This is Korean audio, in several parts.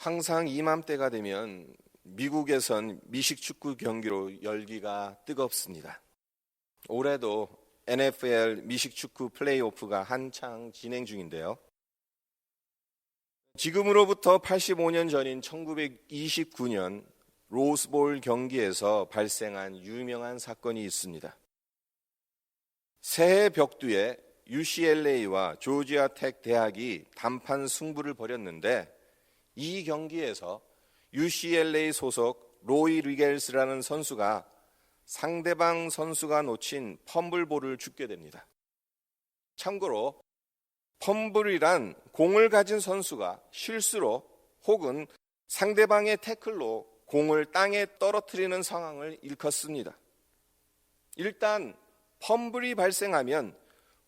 항상 이맘때가 되면 미국에선 미식축구 경기로 열기가 뜨겁습니다. 올해도 NFL 미식축구 플레이오프가 한창 진행 중인데요. 지금으로부터 85년 전인 1929년 로스볼 경기에서 발생한 유명한 사건이 있습니다. 새해 벽두에 UCLA와 조지아 텍 대학이 단판 승부를 벌였는데 이 경기에서 UCLA 소속 로이 리겔스라는 선수가 상대방 선수가 놓친 펌블볼을 줍게 됩니다. 참고로 펌블이란 공을 가진 선수가 실수로 혹은 상대방의 태클로 공을 땅에 떨어뜨리는 상황을 일컫습니다. 일단 펌블이 발생하면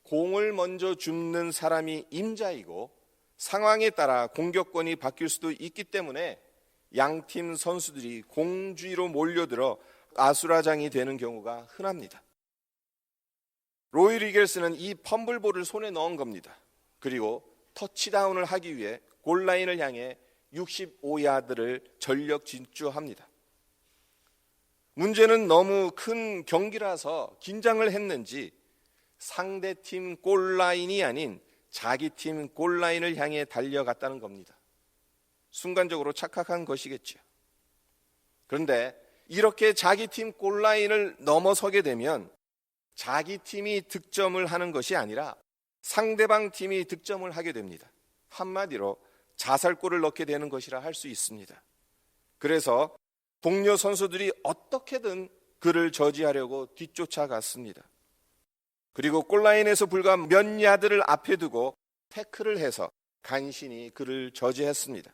공을 먼저 줍는 사람이 임자이고 상황에 따라 공격권이 바뀔 수도 있기 때문에 양팀 선수들이 공주위로 몰려들어 아수라장이 되는 경우가 흔합니다. 로이 리겔스는 이 펌블볼을 손에 넣은 겁니다. 그리고 터치다운을 하기 위해 골라인을 향해 65야드를 전력 질주합니다. 문제는 너무 큰 경기라서 긴장을 했는지 상대팀 골라인이 아닌 자기 팀 골라인을 향해 달려갔다는 겁니다. 순간적으로 착각한 것이겠죠. 그런데 이렇게 자기 팀 골라인을 넘어서게 되면 자기 팀이 득점을 하는 것이 아니라 상대방 팀이 득점을 하게 됩니다. 한마디로 자살골을 넣게 되는 것이라 할 수 있습니다. 그래서 동료 선수들이 어떻게든 그를 저지하려고 뒤쫓아갔습니다. 그리고 골라인에서 불과 몇 야드를 앞에 두고 태클을 해서 간신히 그를 저지했습니다.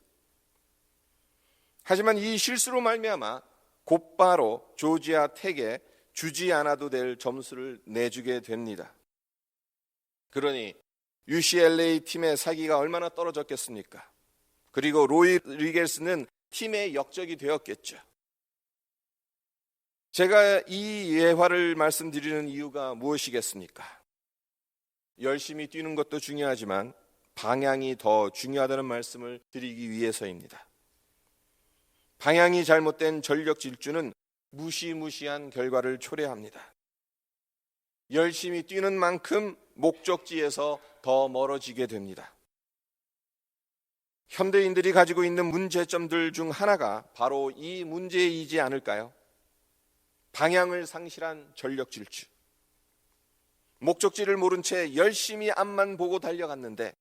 하지만 이 실수로 말미암아 곧바로 조지아 텍에 주지 않아도 될 점수를 내주게 됩니다. 그러니 UCLA 팀의 사기가 얼마나 떨어졌겠습니까? 그리고 로이 리겔스는 팀의 역적이 되었겠죠. 제가 이 예화를 말씀드리는 이유가 무엇이겠습니까? 열심히 뛰는 것도 중요하지만 방향이 더 중요하다는 말씀을 드리기 위해서입니다. 방향이 잘못된 전력 질주는 무시무시한 결과를 초래합니다. 열심히 뛰는 만큼 목적지에서 더 멀어지게 됩니다. 현대인들이 가지고 있는 문제점들 중 하나가 바로 이 문제이지 않을까요? 방향을 상실한 전력 질주. 목적지를 모른 채 열심히 앞만 보고 달려갔는데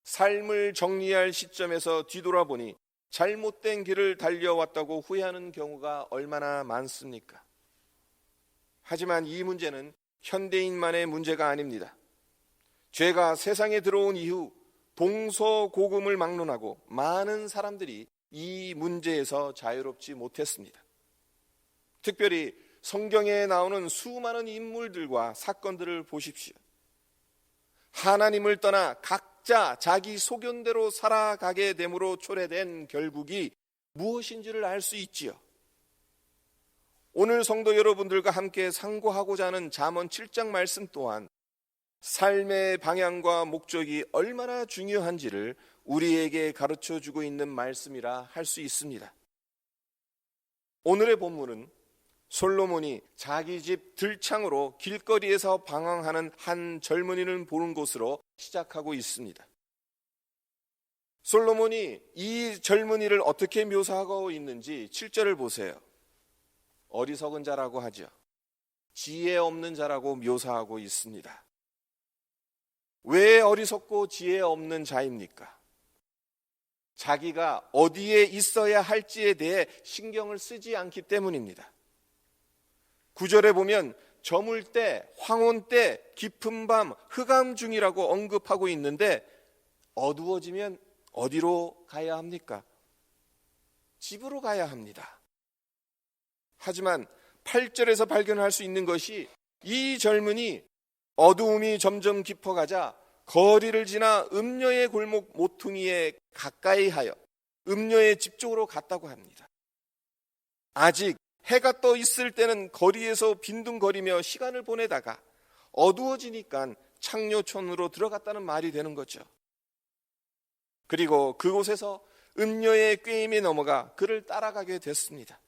삶을 정리할 시점에서 뒤돌아보니 잘못된 길을 달려왔다고 후회하는 경우가 얼마나 많습니까? 하지만 이 문제는 현대인만의 문제가 아닙니다. 죄가 세상에 들어온 이후 동서고금을 막론하고 많은 사람들이 이 문제에서 자유롭지 못했습니다. 특별히 성경에 나오는 수많은 인물들과 사건들을 보십시오. 하나님을 떠나 각자 자기 소견대로 살아가게 됨으로 초래된 결국이 무엇인지를 알 수 있지요. 오늘 성도 여러분들과 함께 상고하고자 하는 잠언 7장 말씀 또한 삶의 방향과 목적이 얼마나 중요한지를 우리에게 가르쳐주고 있는 말씀이라 할 수 있습니다. 오늘의 본문은 솔로몬이 자기 집 들창으로 길거리에서 방황하는 한 젊은이를 보는 곳으로 시작하고 있습니다. 솔로몬이 이 젊은이를 어떻게 묘사하고 있는지 7절을 보세요. 어리석은 자라고 하죠. 지혜 없는 자라고 묘사하고 있습니다. 왜 어리석고 지혜 없는 자입니까? 자기가 어디에 있어야 할지에 대해 신경을 쓰지 않기 때문입니다. 9절에 보면 저물 때, 황혼 때, 깊은 밤, 흑암 중이라고 언급하고 있는데 어두워지면 어디로 가야 합니까? 집으로 가야 합니다. 하지만 8절에서 발견할 수 있는 것이 이 젊은이 어두움이 점점 깊어가자 거리를 지나 음녀의 골목 모퉁이에 가까이 하여 음녀의 집 쪽으로 갔다고 합니다. 아직 해가 떠 있을 때는 거리에서 빈둥거리며 시간을 보내다가 어두워지니까 창녀촌으로 들어갔다는 말이 되는 거죠. 그리고 그곳에서 음녀의 꾀임에 넘어가 그를 따라가게 됐습니다.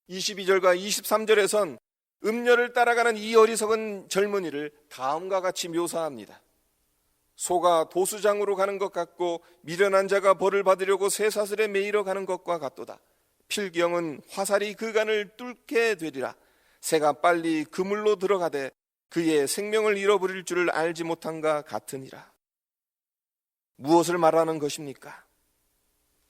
22절과 23절에선 음녀를 따라가는 이 어리석은 젊은이를 다음과 같이 묘사합니다. 소가 도수장으로 가는 것 같고 미련한 자가 벌을 받으려고 쇠사슬에 매이러 가는 것과 같도다. 필경은 화살이 그간을 뚫게 되리라. 새가 빨리 그물로 들어가되 그의 생명을 잃어버릴 줄을 알지 못한가 같으니라. 무엇을 말하는 것입니까?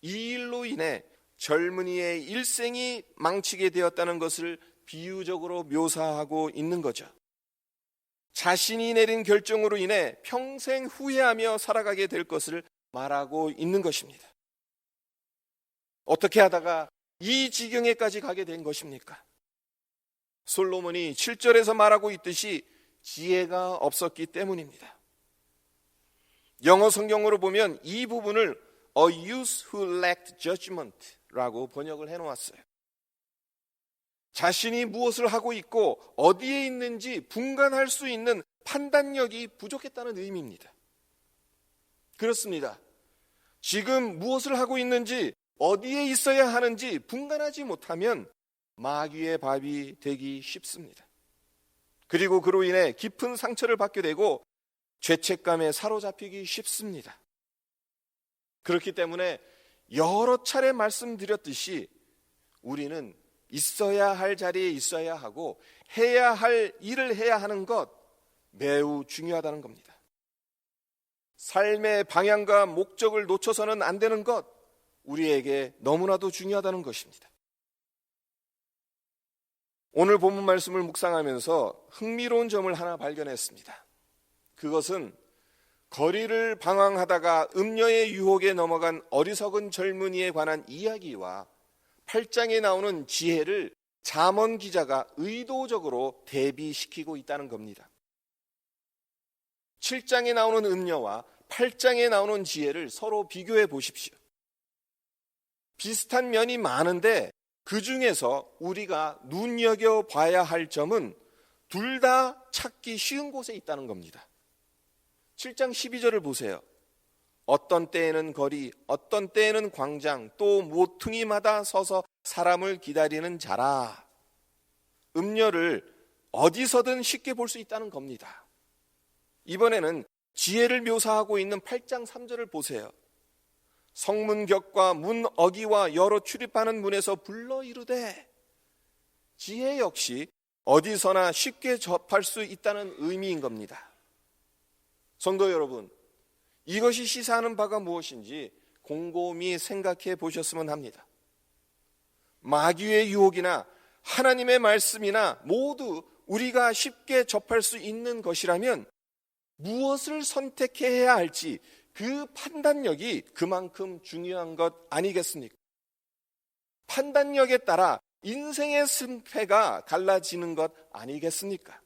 이 일로 인해 젊은이의 일생이 망치게 되었다는 것을 비유적으로 묘사하고 있는 거죠. 자신이 내린 결정으로 인해 평생 후회하며 살아가게 될 것을 말하고 있는 것입니다. 어떻게 하다가 이 지경에까지 가게 된 것입니까? 솔로몬이 7절에서 말하고 있듯이 지혜가 없었기 때문입니다. 영어 성경으로 보면 이 부분을 A youth who lacked judgment 라고 번역을 해놓았어요. 자신이 무엇을 하고 있고 어디에 있는지 분간할 수 있는 판단력이 부족했다는 의미입니다. 그렇습니다. 지금 무엇을 하고 있는지 어디에 있어야 하는지 분간하지 못하면 마귀의 밥이 되기 쉽습니다. 그리고 그로 인해 깊은 상처를 받게 되고 죄책감에 사로잡히기 쉽습니다. 그렇기 때문에 여러 차례 말씀드렸듯이 우리는 있어야 할 자리에 있어야 하고 해야 할 일을 해야 하는 것 매우 중요하다는 겁니다. 삶의 방향과 목적을 놓쳐서는 안 되는 것 우리에게 너무나도 중요하다는 것입니다. 오늘 본문 말씀을 묵상하면서 흥미로운 점을 하나 발견했습니다. 그것은 거리를 방황하다가 음녀의 유혹에 넘어간 어리석은 젊은이에 관한 이야기와 8장에 나오는 지혜를 잠언 기자가 의도적으로 대비시키고 있다는 겁니다. 7장에 나오는 음녀와 8장에 나오는 지혜를 서로 비교해 보십시오. 비슷한 면이 많은데 그 중에서 우리가 눈여겨봐야 할 점은 둘 다 찾기 쉬운 곳에 있다는 겁니다. 7장 12절을 보세요. 어떤 때에는 거리, 어떤 때에는 광장, 또 모퉁이마다 서서 사람을 기다리는 자라. 음녀를 어디서든 쉽게 볼 수 있다는 겁니다. 이번에는 지혜를 묘사하고 있는 8장 3절을 보세요. 성문격과 문 어기와 여러 출입하는 문에서 불러 이르되. 지혜 역시 어디서나 쉽게 접할 수 있다는 의미인 겁니다. 성도 여러분, 이것이 시사하는 바가 무엇인지 곰곰이 생각해 보셨으면 합니다. 마귀의 유혹이나 하나님의 말씀이나 모두 우리가 쉽게 접할 수 있는 것이라면 무엇을 선택해야 할지 그 판단력이 그만큼 중요한 것 아니겠습니까? 판단력에 따라 인생의 승패가 갈라지는 것 아니겠습니까?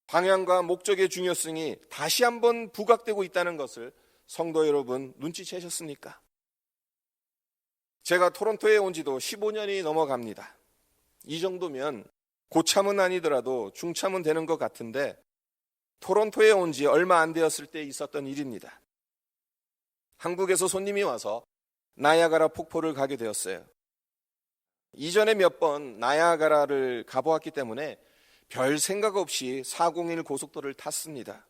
방향과 목적의 중요성이 다시 한번 부각되고 있다는 것을 성도 여러분 눈치채셨습니까? 제가 토론토에 온 지도 15년이 넘어갑니다. 이 정도면 고참은 아니더라도 중참은 되는 것 같은데 토론토에 온 지 얼마 안 되었을 때 있었던 일입니다. 한국에서 손님이 와서 나야가라 폭포를 가게 되었어요. 이전에 몇 번 나야가라를 가보았기 때문에 별 생각 없이 401 고속도로를 탔습니다.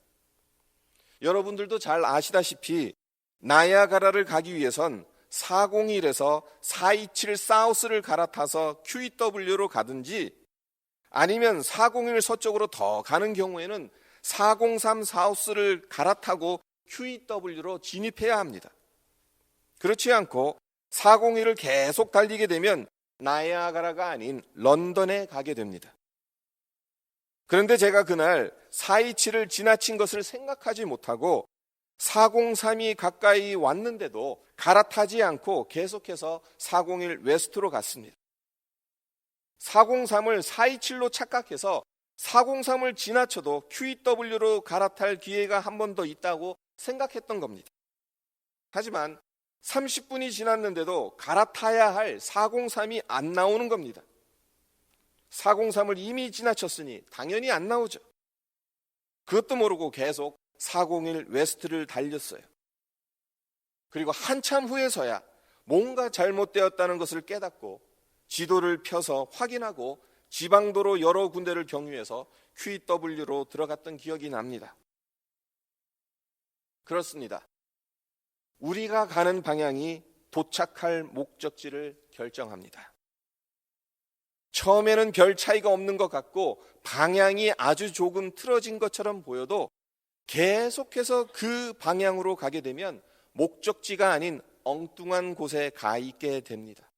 여러분들도 잘 아시다시피 나야가라를 가기 위해선 401에서 427 사우스를 갈아타서 QEW로 가든지 아니면 401 서쪽으로 더 가는 경우에는 403 사우스를 갈아타고 QEW로 진입해야 합니다. 그렇지 않고 401을 계속 달리게 되면 나야가라가 아닌 런던에 가게 됩니다. 그런데 제가 그날 427을 지나친 것을 생각하지 못하고 403이 가까이 왔는데도 갈아타지 않고 계속해서 401 웨스트로 갔습니다. 403을 427로 착각해서 403을 지나쳐도 QEW로 갈아탈 기회가 한 번 더 있다고 생각했던 겁니다. 하지만 30분이 지났는데도 갈아타야 할 403이 안 나오는 겁니다. 403을 이미 지나쳤으니 당연히 안 나오죠. 그것도 모르고 계속 401 웨스트를 달렸어요. 그리고 한참 후에서야 뭔가 잘못되었다는 것을 깨닫고 지도를 펴서 확인하고 지방도로 여러 군데를 경유해서 QEW로 들어갔던 기억이 납니다. 그렇습니다. 우리가 가는 방향이 도착할 목적지를 결정합니다. 처음에는 별 차이가 없는 것 같고 방향이 아주 조금 틀어진 것처럼 보여도 계속해서 그 방향으로 가게 되면 목적지가 아닌 엉뚱한 곳에 가 있게 됩니다.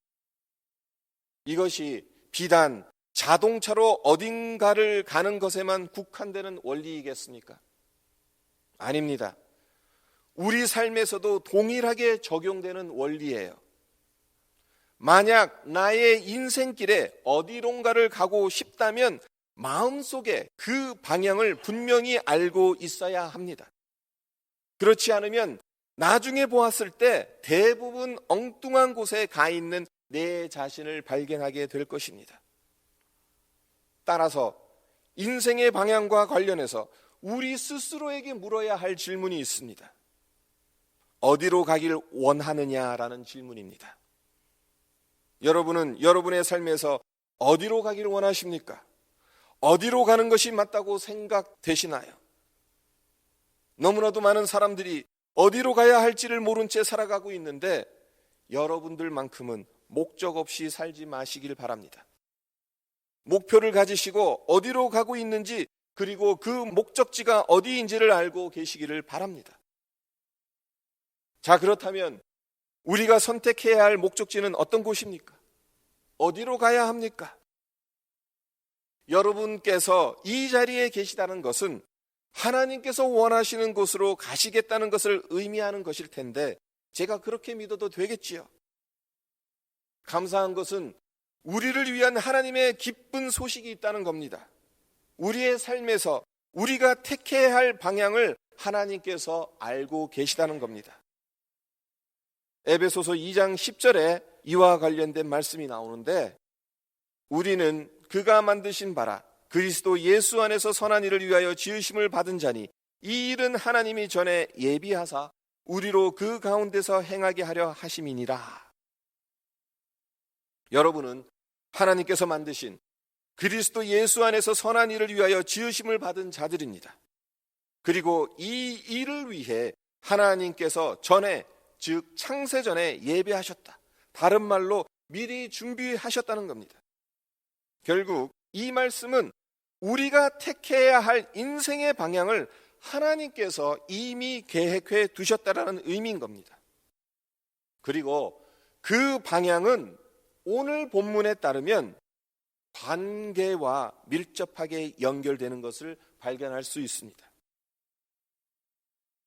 이것이 비단 자동차로 어딘가를 가는 것에만 국한되는 원리이겠습니까? 아닙니다. 우리 삶에서도 동일하게 적용되는 원리예요. 만약 나의 인생길에 어디론가를 가고 싶다면 마음속에 그 방향을 분명히 알고 있어야 합니다. 그렇지 않으면 나중에 보았을 때 대부분 엉뚱한 곳에 가 있는 내 자신을 발견하게 될 것입니다. 따라서 인생의 방향과 관련해서 우리 스스로에게 물어야 할 질문이 있습니다. 어디로 가길 원하느냐라는 질문입니다. 여러분은 여러분의 삶에서 어디로 가길 원하십니까? 어디로 가는 것이 맞다고 생각되시나요? 너무나도 많은 사람들이 어디로 가야 할지를 모른 채 살아가고 있는데 여러분들만큼은 목적 없이 살지 마시길 바랍니다. 목표를 가지시고 어디로 가고 있는지 그리고 그 목적지가 어디인지를 알고 계시기를 바랍니다. 자, 그렇다면 우리가 선택해야 할 목적지는 어떤 곳입니까? 어디로 가야 합니까? 여러분께서 이 자리에 계시다는 것은 하나님께서 원하시는 곳으로 가시겠다는 것을 의미하는 것일 텐데 제가 그렇게 믿어도 되겠지요? 감사한 것은 우리를 위한 하나님의 기쁜 소식이 있다는 겁니다. 우리의 삶에서 우리가 택해야 할 방향을 하나님께서 알고 계시다는 겁니다. 에베소서 2장 10절에 이와 관련된 말씀이 나오는데 우리는 그가 만드신 바라 그리스도 예수 안에서 선한 일을 위하여 지으심을 받은 자니 이 일은 하나님이 전에 예비하사 우리로 그 가운데서 행하게 하려 하심이니라. 여러분은 하나님께서 만드신 그리스도 예수 안에서 선한 일을 위하여 지으심을 받은 자들입니다. 그리고 이 일을 위해 하나님께서 전에 즉 창세전에 예배하셨다. 다른 말로 미리 준비하셨다는 겁니다. 결국 이 말씀은 우리가 택해야 할 인생의 방향을 하나님께서 이미 계획해 두셨다는 의미인 겁니다. 그리고 그 방향은 오늘 본문에 따르면 관계와 밀접하게 연결되는 것을 발견할 수 있습니다.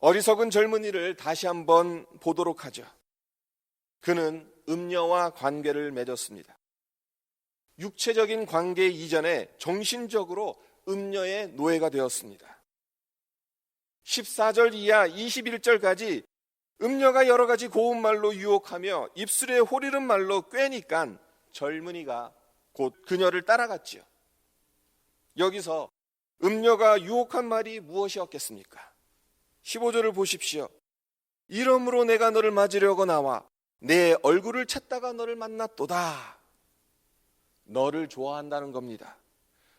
어리석은 젊은이를 다시 한번 보도록 하죠. 그는 음녀와 관계를 맺었습니다. 육체적인 관계 이전에 정신적으로 음녀의 노예가 되었습니다. 14절 이하 21절까지 음녀가 여러 가지 고운 말로 유혹하며 입술에 호리는 말로 꿰니까 젊은이가 곧 그녀를 따라갔지요. 여기서 음녀가 유혹한 말이 무엇이었겠습니까? 15절을 보십시오. 이러므로 내가 너를 맞으려고 나와 내 얼굴을 찾다가 너를 만났도다. 너를 좋아한다는 겁니다.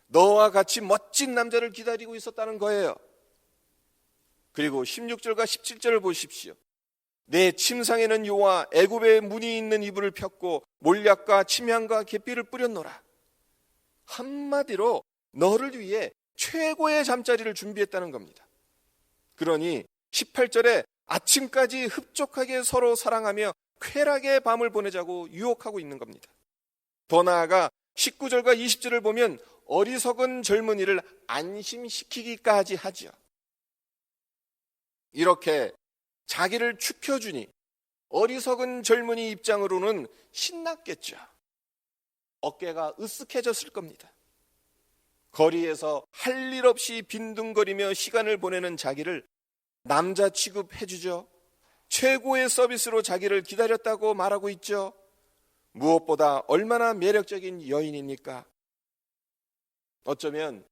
너와 같이 멋진 남자를 기다리고 있었다는 거예요. 그리고 16절과 17절을 보십시오. 내 침상에는 요와 애굽의 무늬 있는 이불을 폈고 몰약과 침향과 계피를 뿌렸노라. 한마디로 너를 위해 최고의 잠자리를 준비했다는 겁니다. 그러니 18절에 아침까지 흡족하게 서로 사랑하며 쾌락의 밤을 보내자고 유혹하고 있는 겁니다. 더 나아가 19절과 20절을 보면 어리석은 젊은이를 안심시키기까지 하죠. 이렇게 자기를 축혀주니 어리석은 젊은이 입장으로는 신났겠죠. 어깨가 으쓱해졌을 겁니다. 거리에서 할 일 없이 빈둥거리며 시간을 보내는 자기를 남자 취급해주죠. 최고의 서비스로 자기를 기다렸다고 말하고 있죠. 무엇보다 얼마나 매력적인 여인입니까? 어쩌면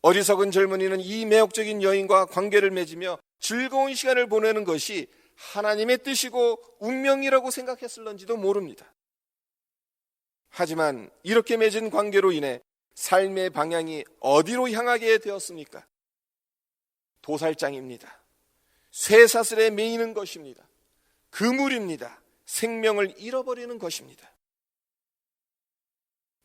어리석은 젊은이는 이 매력적인 여인과 관계를 맺으며 즐거운 시간을 보내는 것이 하나님의 뜻이고 운명이라고 생각했을런지도 모릅니다. 하지만 이렇게 맺은 관계로 인해 삶의 방향이 어디로 향하게 되었습니까? 도살장입니다. 쇠사슬에 매이는 것입니다. 그물입니다. 생명을 잃어버리는 것입니다.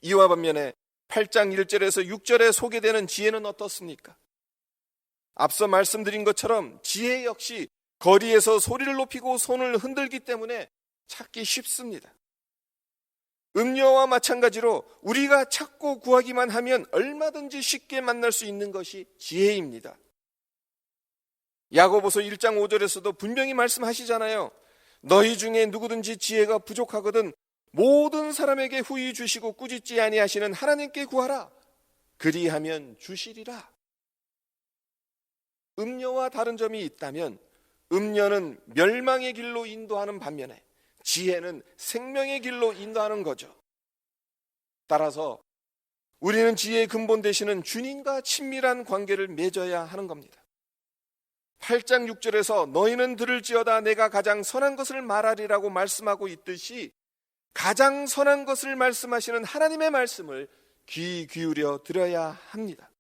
이와 반면에 8장 1절에서 6절에 소개되는 지혜는 어떻습니까? 앞서 말씀드린 것처럼 지혜 역시 거리에서 소리를 높이고 손을 흔들기 때문에 찾기 쉽습니다. 음료와 마찬가지로 우리가 찾고 구하기만 하면 얼마든지 쉽게 만날 수 있는 것이 지혜입니다. 야고보서 1장 5절에서도 분명히 말씀하시잖아요. 너희 중에 누구든지 지혜가 부족하거든 모든 사람에게 후히 주시고 꾸짖지 아니하시는 하나님께 구하라. 그리하면 주시리라. 음료와 다른 점이 있다면 음료는 멸망의 길로 인도하는 반면에 지혜는 생명의 길로 인도하는 거죠. 따라서 우리는 지혜의 근본 되시는 주님과 친밀한 관계를 맺어야 하는 겁니다. 8장 6절에서 너희는 들을지어다 내가 가장 선한 것을 말하리라고 말씀하고 있듯이 가장 선한 것을 말씀하시는 하나님의 말씀을 귀 기울여 들어야 합니다.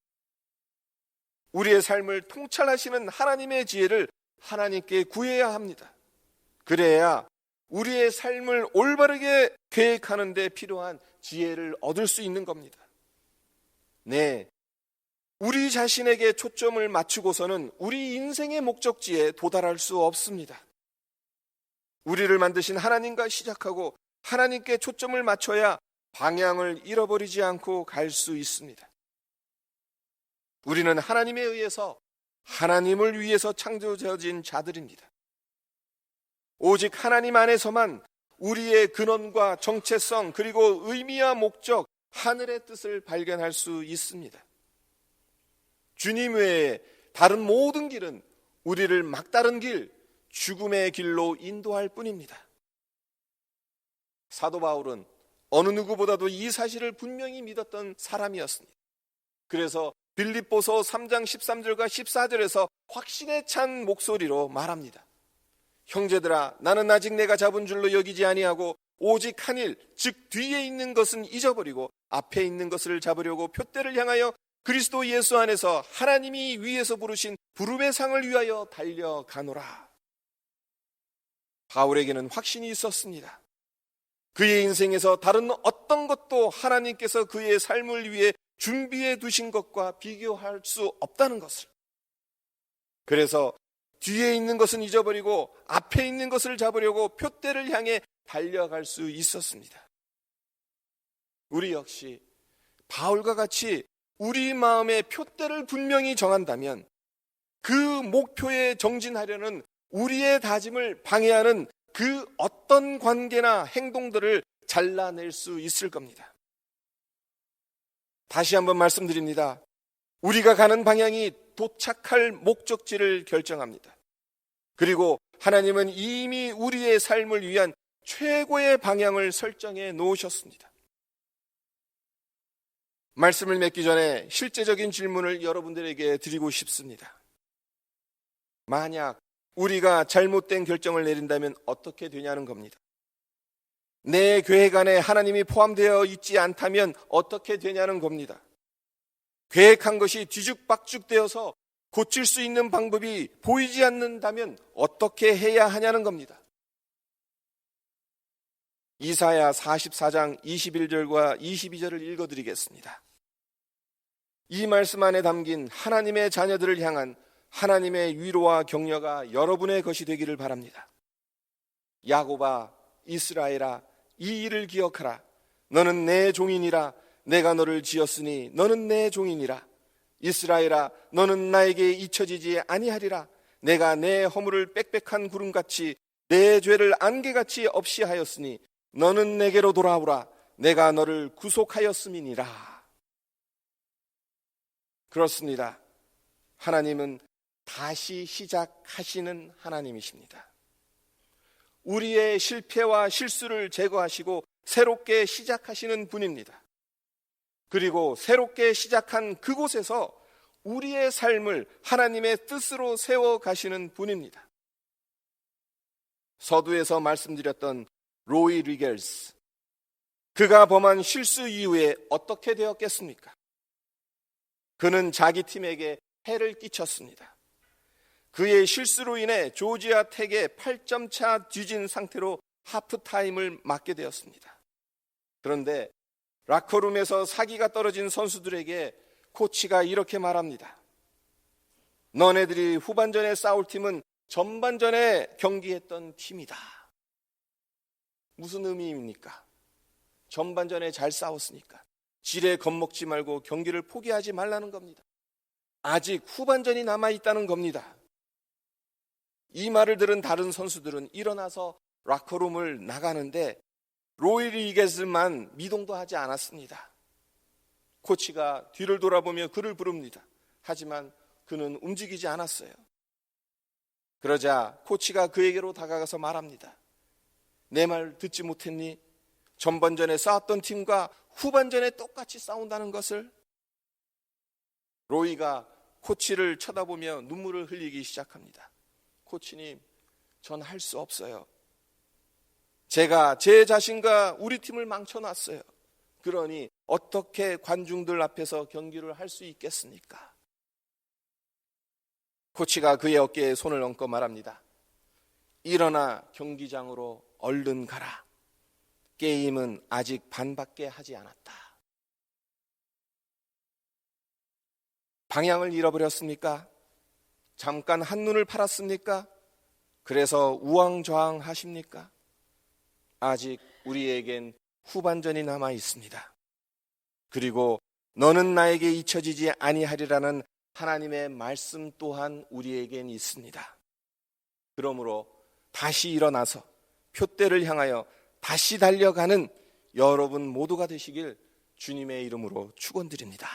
우리의 삶을 통찰하시는 하나님의 지혜를 하나님께 구해야 합니다. 그래야 우리의 삶을 올바르게 계획하는 데 필요한 지혜를 얻을 수 있는 겁니다. 네, 우리 자신에게 초점을 맞추고서는 우리 인생의 목적지에 도달할 수 없습니다. 우리를 만드신 하나님과 시작하고 하나님께 초점을 맞춰야 방향을 잃어버리지 않고 갈 수 있습니다. 우리는 하나님에 의해서 하나님을 위해서 창조되어진 자들입니다. 오직 하나님 안에서만 우리의 근원과 정체성 그리고 의미와 목적, 하늘의 뜻을 발견할 수 있습니다. 주님 외에 다른 모든 길은 우리를 막다른 길, 죽음의 길로 인도할 뿐입니다. 사도 바울은 어느 누구보다도 이 사실을 분명히 믿었던 사람이었습니다. 그래서 빌립보서 3장 13절과 14절에서 확신에 찬 목소리로 말합니다. 형제들아, 나는 아직 내가 잡은 줄로 여기지 아니하고 오직 한 일, 즉 뒤에 있는 것은 잊어버리고 앞에 있는 것을 잡으려고 표대를 향하여 그리스도 예수 안에서 하나님이 위에서 부르신 부름의 상을 위하여 달려가노라. 바울에게는 확신이 있었습니다. 그의 인생에서 다른 어떤 것도 하나님께서 그의 삶을 위해 준비해 두신 것과 비교할 수 없다는 것을. 그래서 뒤에 있는 것은 잊어버리고 앞에 있는 것을 잡으려고 표대를 향해 달려갈 수 있었습니다. 우리 역시 바울과 같이 우리 마음의 표대를 분명히 정한다면 그 목표에 정진하려는 우리의 다짐을 방해하는 그 어떤 관계나 행동들을 잘라낼 수 있을 겁니다. 다시 한번 말씀드립니다. 우리가 가는 방향이 도착할 목적지를 결정합니다. 그리고 하나님은 이미 우리의 삶을 위한 최고의 방향을 설정해 놓으셨습니다. 말씀을 맺기 전에 실제적인 질문을 여러분들에게 드리고 싶습니다. 만약 우리가 잘못된 결정을 내린다면 어떻게 되냐는 겁니다. 내 계획 안에 하나님이 포함되어 있지 않다면 어떻게 되냐는 겁니다. 계획한 것이 뒤죽박죽되어서 고칠 수 있는 방법이 보이지 않는다면 어떻게 해야 하냐는 겁니다. 이사야 44장 21절과 22절을 읽어드리겠습니다. 이 말씀 안에 담긴 하나님의 자녀들을 향한 하나님의 위로와 격려가 여러분의 것이 되기를 바랍니다. 야곱아, 이스라엘아, 이 일을 기억하라. 너는 내 종이니라. 내가 너를 지었으니 너는 내 종이니라. 이스라엘아, 너는 나에게 잊혀지지 아니하리라. 내가 내 허물을 빽빽한 구름같이 내 죄를 안개같이 없이 하였으니 너는 내게로 돌아오라. 내가 너를 구속하였음이니라. 그렇습니다. 하나님은 다시 시작하시는 하나님이십니다. 우리의 실패와 실수를 제거하시고 새롭게 시작하시는 분입니다. 그리고 새롭게 시작한 그곳에서 우리의 삶을 하나님의 뜻으로 세워 가시는 분입니다. 서두에서 말씀드렸던 로이 리겔스, 그가 범한 실수 이후에 어떻게 되었겠습니까? 그는 자기 팀에게 해를 끼쳤습니다. 그의 실수로 인해 조지아 텍에 8점 차 뒤진 상태로 하프타임을 맞게 되었습니다. 그런데 라커룸에서 사기가 떨어진 선수들에게 코치가 이렇게 말합니다. 너네들이 후반전에 싸울 팀은 전반전에 경기했던 팀이다. 무슨 의미입니까? 전반전에 잘 싸웠으니까 지레 겁먹지 말고 경기를 포기하지 말라는 겁니다. 아직 후반전이 남아있다는 겁니다. 이 말을 들은 다른 선수들은 일어나서 라커룸을 나가는데 로이 리겔스만 미동도 하지 않았습니다. 코치가 뒤를 돌아보며 그를 부릅니다. 하지만 그는 움직이지 않았어요. 그러자 코치가 그에게로 다가가서 말합니다. 내 말 듣지 못했니? 전반전에 싸웠던 팀과 후반전에 똑같이 싸운다는 것을. 로이가 코치를 쳐다보며 눈물을 흘리기 시작합니다. 코치님, 전 할 수 없어요. 제가 제 자신과 우리 팀을 망쳐놨어요. 그러니 어떻게 관중들 앞에서 경기를 할 수 있겠습니까? 코치가 그의 어깨에 손을 얹고 말합니다. 일어나 경기장으로 얼른 가라. 게임은 아직 반밖에 하지 않았다. 방향을 잃어버렸습니까? 잠깐 한눈을 팔았습니까? 그래서 우왕좌왕하십니까? 아직 우리에겐 후반전이 남아 있습니다. 그리고 너는 나에게 잊혀지지 아니하리라는 하나님의 말씀 또한 우리에겐 있습니다. 그러므로 다시 일어나서 표대를 향하여 다시 달려가는 여러분 모두가 되시길 주님의 이름으로 축원드립니다.